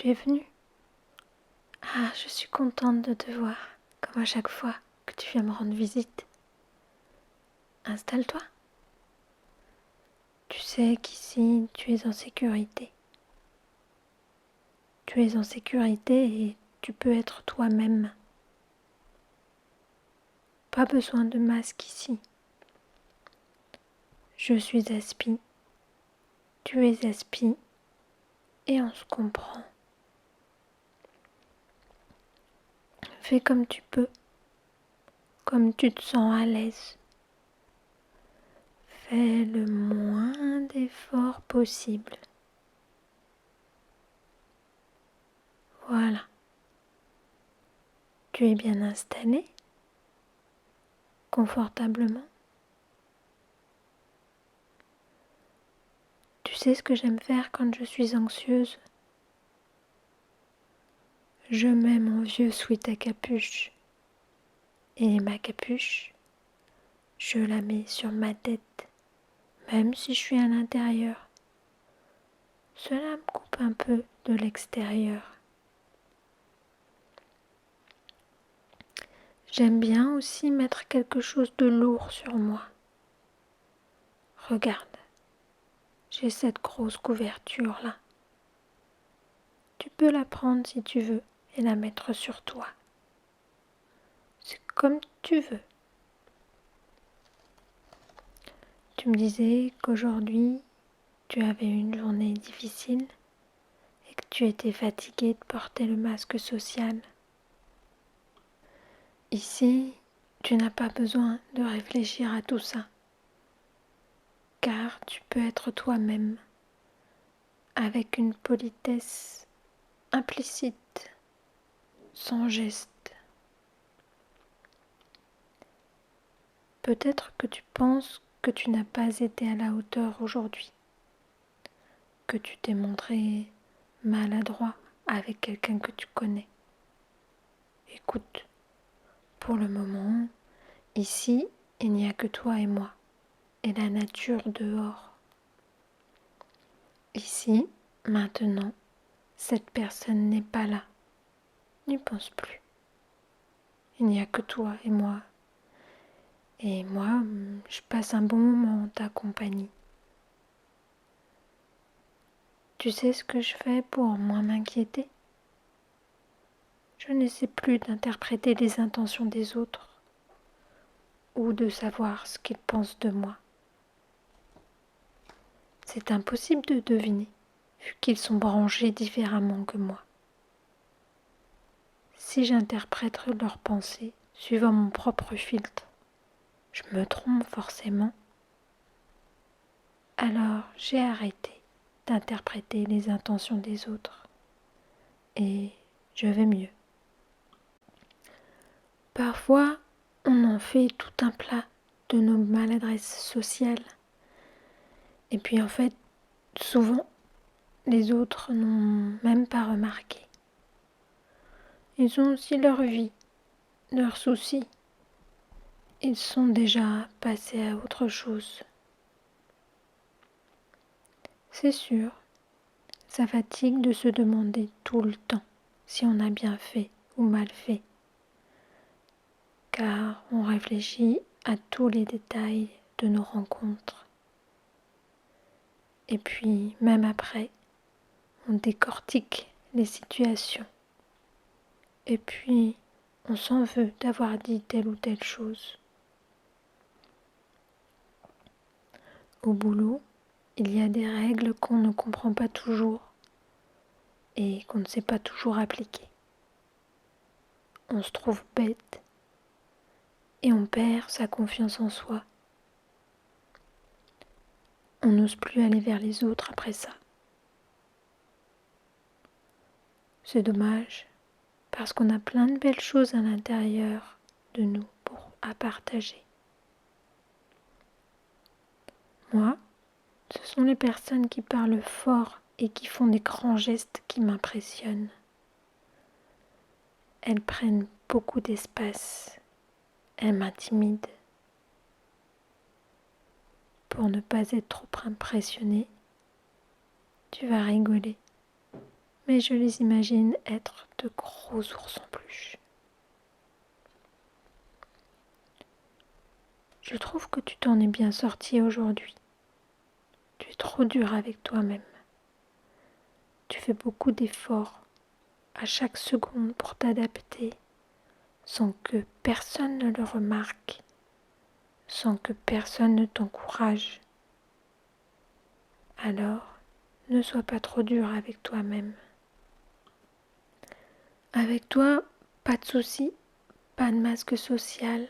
tu es venu. Ah, je suis contente de te voir, comme à chaque fois que tu viens me rendre visite. Installe-toi. Tu sais qu'ici, tu es en sécurité. Tu es en sécurité et tu peux être toi-même. Pas besoin de masque ici. Je suis Aspi. Tu es Aspi. Et on se comprend. Fais comme tu peux. Comme tu te sens à l'aise. Fais le moins d'efforts possible. Voilà. Tu es bien installé, confortablement. Tu sais ce que j'aime faire quand je suis anxieuse? Je mets mon vieux sweat à capuche. Et ma capuche, je la mets sur ma tête, même si je suis à l'intérieur. Cela me coupe un peu de l'extérieur. J'aime bien aussi mettre quelque chose de lourd sur moi. Regarde, j'ai cette grosse couverture là. Tu peux la prendre si tu veux et la mettre sur toi. C'est comme tu veux. Tu me disais qu'aujourd'hui, tu avais une journée difficile et que tu étais fatiguée de porter le masque social. Ici, tu n'as pas besoin de réfléchir à tout ça, car tu peux être toi-même avec une politesse implicite, sans geste. Peut-être que tu penses que tu n'as pas été à la hauteur aujourd'hui, que tu t'es montré maladroit avec quelqu'un que tu connais. Écoute, pour le moment, ici, il n'y a que toi et moi, et la nature dehors. Ici, maintenant, cette personne n'est pas là. N'y pense plus. Il n'y a que toi et moi. Et moi, je passe un bon moment en ta compagnie. Tu sais ce que je fais pour moins m'inquiéter? Je n'essaie plus d'interpréter les intentions des autres ou de savoir ce qu'ils pensent de moi. C'est impossible de deviner, vu qu'ils sont branchés différemment que moi. Si j'interprète leurs pensées suivant mon propre filtre, je me trompe forcément. Alors j'ai arrêté d'interpréter les intentions des autres et je vais mieux. Parfois, on en fait tout un plat de nos maladresses sociales. Et puis en fait, souvent, les autres n'ont même pas remarqué. Ils ont aussi leur vie, leurs soucis. Ils sont déjà passés à autre chose. C'est sûr, ça fatigue de se demander tout le temps si on a bien fait ou mal fait. Car on réfléchit à tous les détails de nos rencontres. Et puis, même après, on décortique les situations. Et puis, on s'en veut d'avoir dit telle ou telle chose. Au boulot, il y a des règles qu'on ne comprend pas toujours et qu'on ne sait pas toujours appliquer. On se trouve bête et on perd sa confiance en soi. On n'ose plus aller vers les autres après ça. C'est dommage parce qu'on a plein de belles choses à l'intérieur de nous à partager. Moi, ce sont les personnes qui parlent fort et qui font des grands gestes qui m'impressionnent. Elles prennent beaucoup d'espace. Elles m'intimident. Pour ne pas être trop impressionné, tu vas rigoler. mais je les imagine être de gros ours en peluche. Je trouve que tu t'en es bien sorti aujourd'hui. Tu es trop dur avec toi-même. Tu fais beaucoup d'efforts à chaque seconde pour t'adapter sans que personne ne le remarque, sans que personne ne t'encourage. Alors, ne sois pas trop dur avec toi-même. Avec toi, pas de soucis, pas de masque social.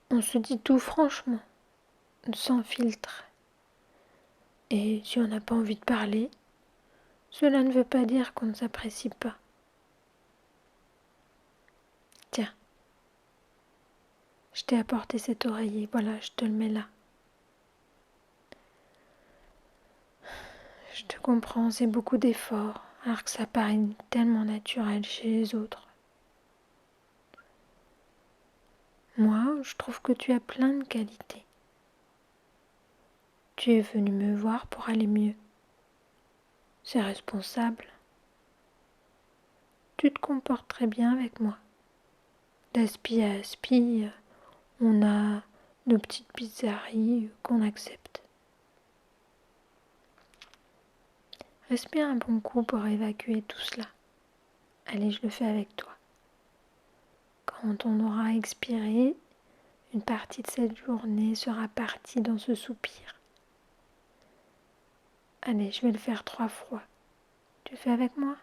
On se dit tout franchement, sans filtre. Et si on n'a pas envie de parler, cela ne veut pas dire qu'on ne s'apprécie pas. Tiens, je t'ai apporté cet oreiller, voilà, je te le mets là. Je te comprends, c'est beaucoup d'efforts, alors que ça paraît tellement naturel chez les autres. Moi, je trouve que tu as plein de qualités. Tu es venu me voir pour aller mieux. C'est responsable. Tu te comportes très bien avec moi. D'aspi à aspi, on a nos petites bizarreries qu'on accepte. Respire un bon coup pour évacuer tout cela. Allez, je le fais avec toi. Quand on aura expiré, une partie de cette journée sera partie dans ce soupir. Allez, je vais le faire 3 fois. Tu fais avec moi?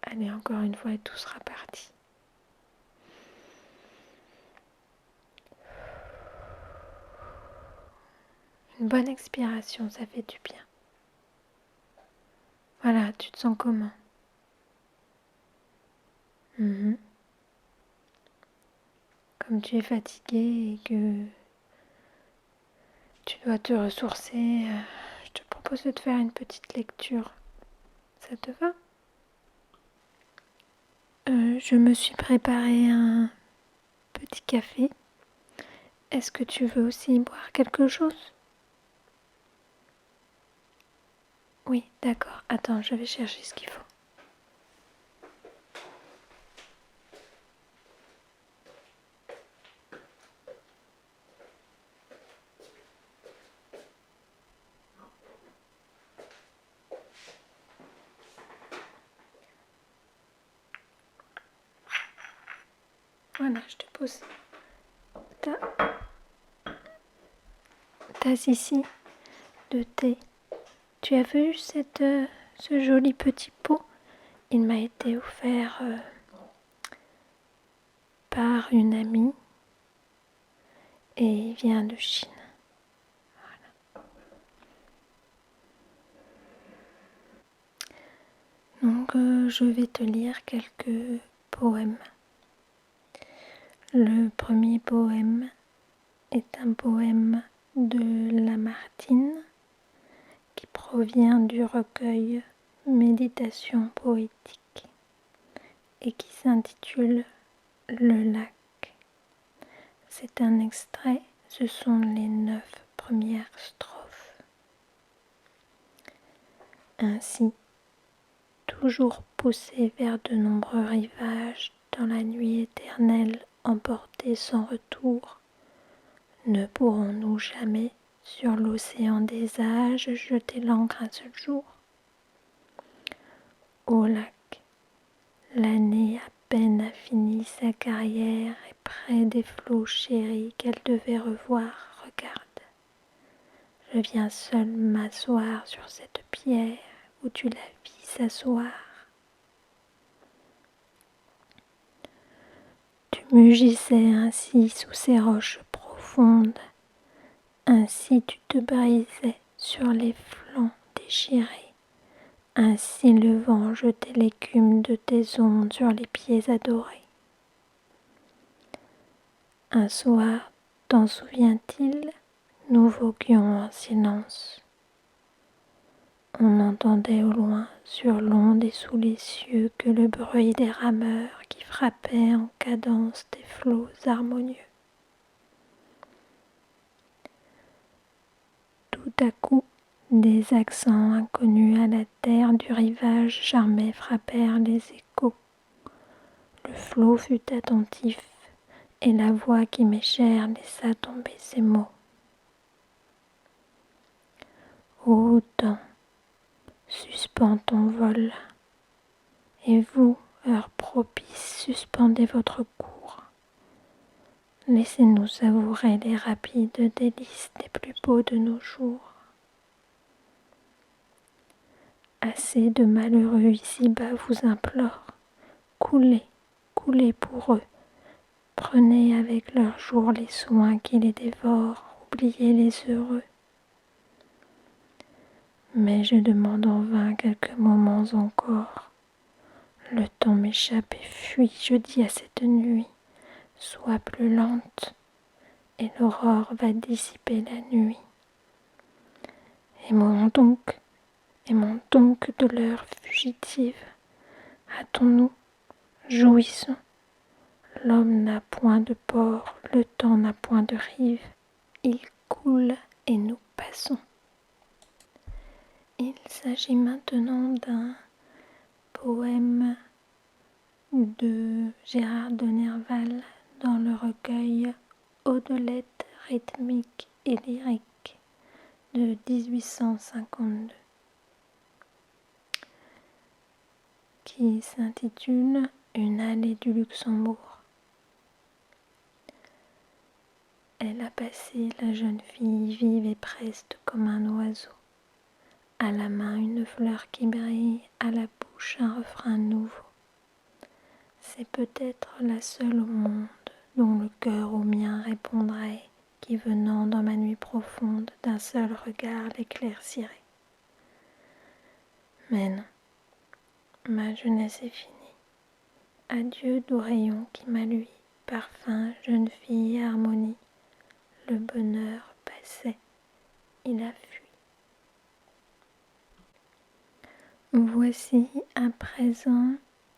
Allez, encore une fois et tout sera parti. Une bonne expiration, ça fait du bien. Voilà, tu te sens comment? Comme tu es fatigué et que tu dois te ressourcer, je te propose de te faire une petite lecture. Ça te va? Je me suis préparé un petit café. Est-ce que tu veux aussi boire quelque chose? Oui, d'accord. Attends, je vais chercher ce qu'il faut. Voilà, je te pose ta tasse ici de thé. Tu as vu ce joli petit pot? Il m'a été offert par une amie et il vient de Chine. Donc je vais te lire quelques poèmes. Le premier poème est un poème de Lamartine qui provient du recueil Méditation poétique et qui s'intitule Le lac. C'est un extrait, ce sont les 9 premières strophes. Ainsi, toujours poussés vers de nombreux rivages, dans la nuit éternelle, emportés sans retour, ne pourrons-nous jamais, sur l'océan des âges, jeter l'ancre un seul jour? Ô lac, l'année à peine a fini sa carrière et près des flots chéris qu'elle devait revoir, regarde. Je viens seul m'asseoir sur cette pierre où tu la vis s'asseoir. Tu mugissais ainsi sous ces roches profondes, ainsi tu te brisais sur les flancs déchirés, ainsi le vent jetait l'écume de tes ondes sur les pieds adorés. Un soir, t'en souvient-il, nous voguions en silence. On entendait au loin, sur l'onde et sous les cieux, que le bruit des rameurs qui frappaient en cadence des flots harmonieux. Tout à coup, des accents inconnus à la terre du rivage jamais frappèrent les échos. Le flot fut attentif, et la voix qui m'est chère laissa tomber ces mots. Ô temps, suspends ton vol, et vous, heure propice, suspendez votre cours. Laissez-nous savourer les rapides délices des plus beaux de nos jours. Assez de malheureux ici-bas vous implorent, coulez, coulez pour eux. Prenez avec leurs jours les soins qui les dévorent, oubliez les heureux. Mais je demande en vain quelques moments encore. Le temps m'échappe et fuit, je dis à cette nuit, sois plus lente, et l'aurore va dissiper la nuit. Aimons donc de l'heure fugitive, hâtons-nous, jouissons. L'homme n'a point de port, le temps n'a point de rive, il coule et nous passons. Il s'agit maintenant d'un poème de Gérard de Nerval dans le recueil Odelettes rythmiques et lyriques de 1852 qui s'intitule Une allée du Luxembourg. Elle a passé la jeune fille vive et preste comme un oiseau, à la main une fleur qui brille, à la bouche un refrain nouveau. C'est peut-être la seule au monde dont le cœur au mien répondrait, qui venant dans ma nuit profonde d'un seul regard l'éclaircirait. Mais non, ma jeunesse est finie. Adieu doux rayon qui m'a lui, parfum, jeune fille, harmonie. Le bonheur passait, il a fui. Voici à présent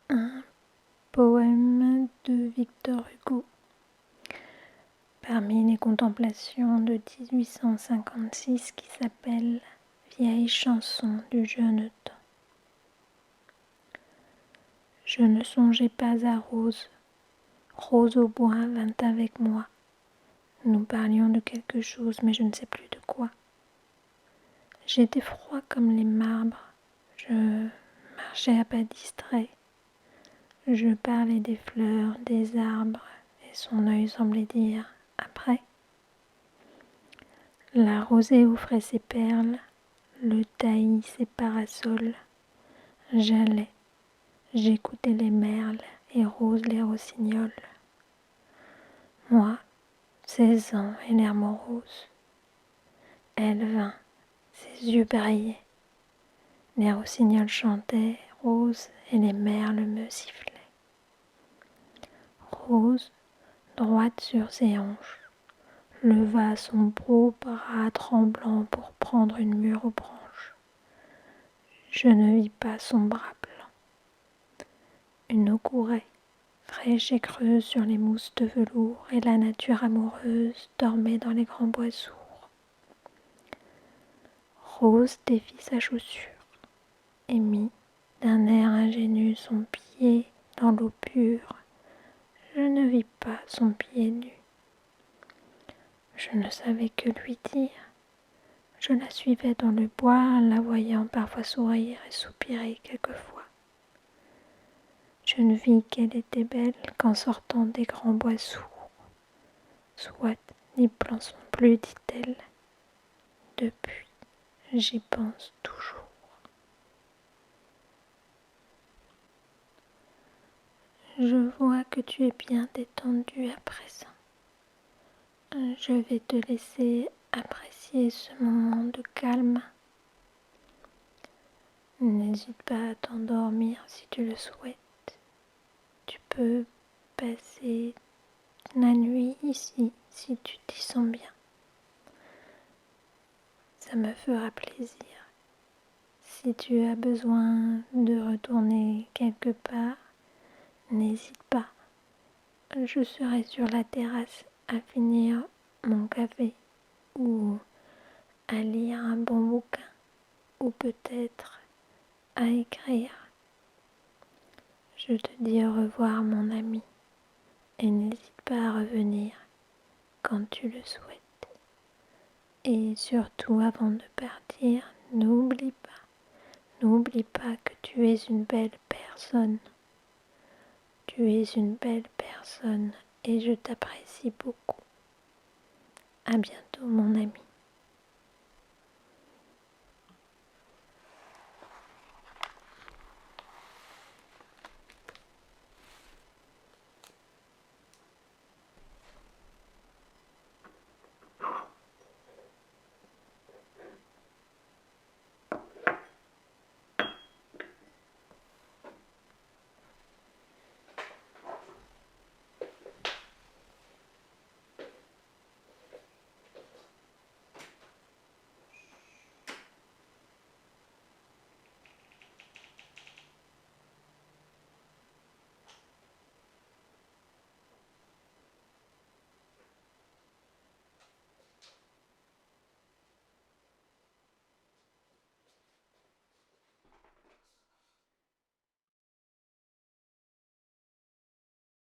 un poème de Victor Hugo. Parmi les contemplations de 1856 qui s'appelle Vieille chanson du jeune temps. Je ne songeais pas à Rose. Rose au bois vint avec moi. Nous parlions de quelque chose, mais je ne sais plus de quoi. J'étais froid comme les marbres. Je marchais à pas distraits. Je parlais des fleurs, des arbres, et son œil semblait dire « après ». La rosée offrait ses perles, le taillis ses parasols. J'allais, j'écoutais les merles et Rose les rossignols. Moi, 16 ans et l'air morose. Elle vint, ses yeux brillaient. Les rossignols chantaient, Rose et les merles me sifflaient. Rose, droite sur ses hanches, leva son beau bras tremblant pour prendre une mûre branche. Je ne vis pas son bras blanc. Une eau courait, fraîche et creuse sur les mousses de velours, et la nature amoureuse dormait dans les grands bois sourds. Rose défit sa chaussure et mit d'un air ingénu son pied dans l'eau pure. Je ne vis pas son pied nu. Je ne savais que lui dire. Je la suivais dans le bois, la voyant parfois sourire et soupirer quelquefois. Je ne vis qu'elle était belle qu'en sortant des grands bois sourds. Soit, n'y pensons plus, dit-elle. Depuis, j'y pense toujours. Je vois que tu es bien détendu à présent. Je vais te laisser apprécier ce moment de calme. N'hésite pas à t'endormir si tu le souhaites. Tu peux passer la nuit ici si tu t'y sens bien. Ça me fera plaisir. Si tu as besoin de retourner quelque part, n'hésite pas. Je serai sur la terrasse à finir mon café ou à lire un bon bouquin ou peut-être à écrire. Je te dis au revoir mon ami et n'hésite pas à revenir quand tu le souhaites. Et surtout avant de partir, n'oublie pas que tu es une belle personne. Tu es une belle personne et je t'apprécie beaucoup. À bientôt mon ami.